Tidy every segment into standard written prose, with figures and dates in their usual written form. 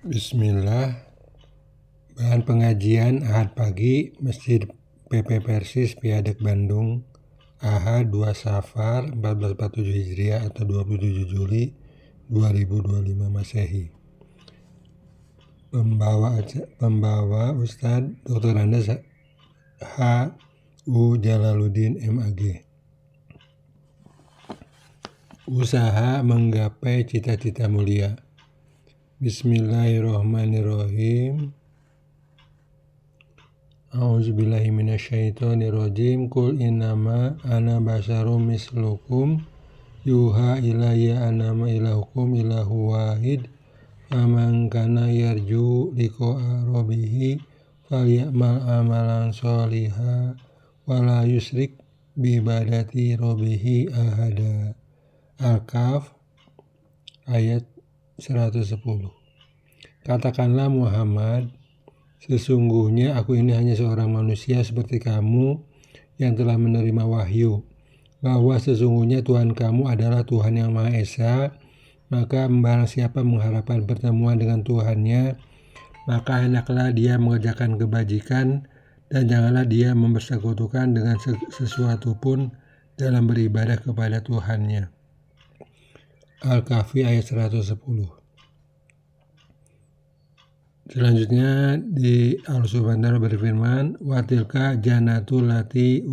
Bismillah. Bahan pengajian Ahad pagi Masjid PP Persis Piadek Bandung, Ahad 2 Safar 1447 Hijriah atau 27 Juli 2025 Masehi. Pembawa Ustadz Dr. Andes H. U. Jalaluddin MAG. Usaha menggapai cita-cita mulia. Bismillahirrahmanirrahim. A'udzubillahi minasyaitonirrajim. Qul innama ana basyarum mislukum yuha ilayya annama ilahukum ilahu wahid faman kana yarju liqa'a rabbih falyamal amalan sholihan wala yusyrik bi ibadati rabbih ahada. Al-Kahf ayat 110. Katakanlah Muhammad, sesungguhnya aku ini hanya seorang manusia seperti kamu yang telah menerima wahyu, bahwa sesungguhnya Tuhan kamu adalah Tuhan yang Maha Esa. Maka barang siapa mengharapkan pertemuan dengan Tuhannya, maka hendaklah dia mengerjakan kebajikan dan janganlah dia mempersekutukan dengan sesuatu pun dalam beribadah kepada Tuhannya. Al-Kahfi ayat 110. Selanjutnya di Allah Subhanahu berfirman, wa tilka jannatul lati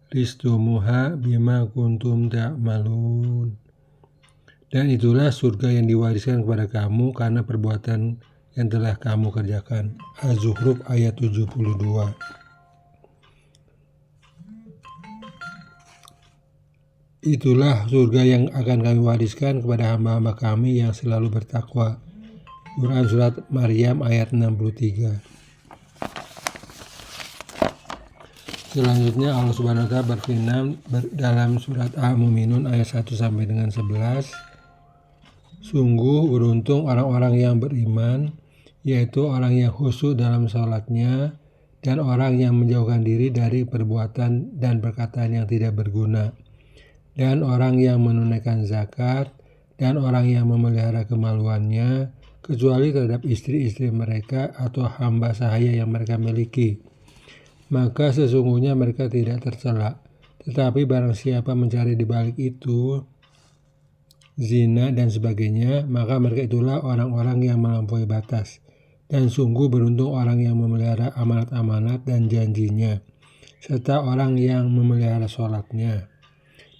uristumuha bima kuntum ta'malun. Dan itulah surga yang diwariskan kepada kamu karena perbuatan yang telah kamu kerjakan. Az-Zukhruf ayat 72. Itulah surga yang akan kami wariskan kepada hamba-hamba kami yang selalu bertakwa. Quran Surat Maryam ayat 63. Selanjutnya Allah Subhanahu wa Ta'ala berfirman dalam surat Al-Mu'minun ayat 1 sampai dengan 11. Sungguh beruntung orang-orang yang beriman, yaitu orang yang khusyuk dalam salatnya dan orang yang menjauhkan diri dari perbuatan dan perkataan yang tidak berguna, dan orang yang menunaikan zakat, dan orang yang memelihara kemaluannya, kecuali terhadap istri-istri mereka atau hamba sahaya yang mereka miliki. Maka sesungguhnya mereka tidak tercela. Tetapi barang siapa mencari di balik itu zina dan sebagainya, maka mereka itulah orang-orang yang melampaui batas. Dan sungguh beruntung orang yang memelihara amanat-amanat dan janjinya, serta orang yang memelihara sholatnya.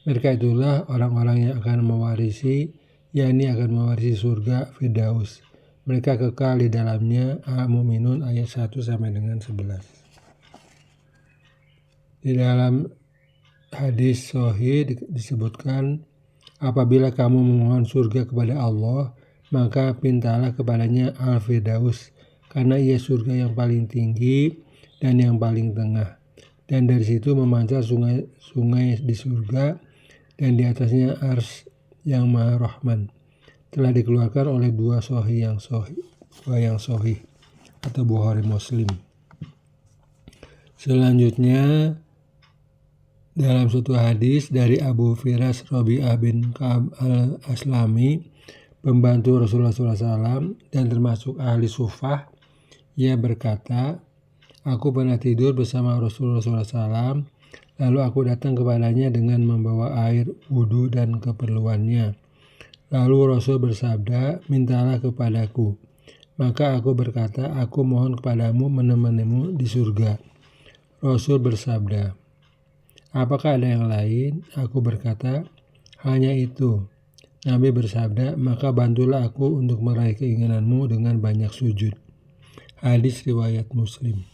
Mereka itulah orang-orang yang akan mewarisi, yakni akan mewarisi surga Firdaus. Mereka kekal di dalamnya. Al-Mu'minun ayat 1 sampai dengan 11. Di dalam hadis sahih disebutkan, apabila kamu memohon surga kepada Allah, maka pintalah kepadanya Al-Firdaus, karena ia surga yang paling tinggi dan yang paling tengah. Dan dari situ memancar sungai-sungai di surga, dan di atasnya Arsy yang Maha Rahman. Telah dikeluarkan oleh dua yang sahih atau Bukhari Muslim. Selanjutnya dalam suatu hadis dari Abu Firas Rabi'ah bin Ka'ab al-Aslami, pembantu Rasulullah SAW dan termasuk ahli sufah, ia berkata, aku pernah tidur bersama Rasulullah SAW. Lalu aku datang kepadanya dengan membawa air wudhu dan keperluannya. Lalu Rasul bersabda, mintalah kepadaku. Maka aku berkata, aku mohon kepadamu menemanimu di surga. Rasul bersabda, apakah ada yang lain? Aku berkata, hanya itu. Nabi bersabda, maka bantulah aku untuk meraih keinginanmu dengan banyak sujud. Hadis riwayat Muslim.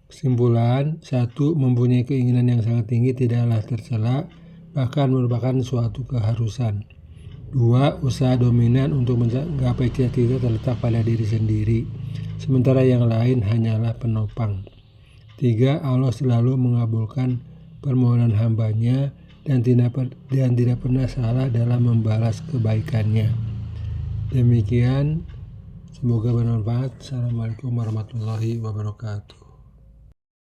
Kesimpulan, 1. Mempunyai keinginan yang sangat tinggi tidaklah tercela, bahkan merupakan suatu keharusan. 2. Usaha dominan untuk menggapai cita-cita terletak pada diri sendiri, sementara yang lain hanyalah penopang. 3. Allah selalu mengabulkan permohonan hambanya dan tidak pernah salah dalam membalas kebaikannya. Demikian, semoga bermanfaat. Assalamualaikum warahmatullahi wabarakatuh.